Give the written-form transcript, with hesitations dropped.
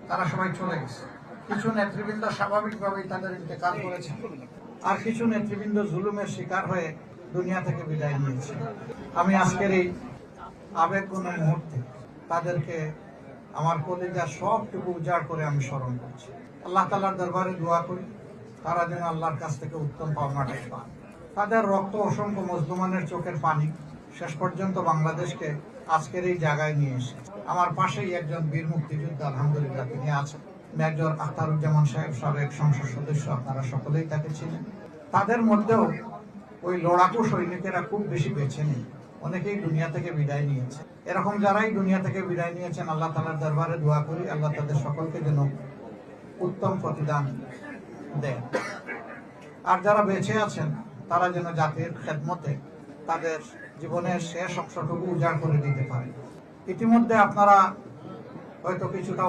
তারা সবাই চলে গেছে। কিছু নেতৃবৃন্দ স্বাভাবিকভাবেই তাদের ইন্তেকাল করেছে, আর কিছু নেতৃবৃন্দ জুলুমের শিকার হয়ে দুনিয়া থেকে বিদায় নিয়েছে। আমি আজকের এই আবেগঘন মুহূর্তে তাদেরকে আমার কলিজা সবটুকু উজাড় করে আমি স্মরণ করছি। আল্লাহ তাআলার দরবারে দোয়া করি তারা যেন আল্লাহর কাছ থেকে উত্তম পাওনাটাই পান। তাদের রক্ত অসংখ্য মুসলমানের চোখের পানি শেষ পর্যন্ত বাংলাদেশকে আজকের এই জায়গায় নিয়ে এসেছে। আমার পাশেই একজন বীর মুক্তিযোদ্ধা আলহামদুলিল্লাহ তিনি আছেন, মেজর আখতারুজ্জামান সাহেব, সাবেক সংসদ সদস্য, আপনারা সকলেই তাকে ছিলেন। তাদের মধ্যেও ওই লড়াকু সৈনিকেরা খুব বেশি বেছে নেই, অনেকেই দুনিয়া থেকে বিদায় নিয়েছে। এরকম যারাই দুনিয়া থেকে বিদায় নিয়েছেন আল্লাহ তাআলার দরবারে দোয়া করি আল্লাহ তাদের সকলকে যেন উত্তম প্রতিদান দেন, আর যারা বেঁচে আছেন তারা যেন জাতির খেদমতে তাদের জীবনের শেষ অংশটুকু উজাড় করে দিতে পারে। ইতিমধ্যে আপনারা হয়তো কিছুটা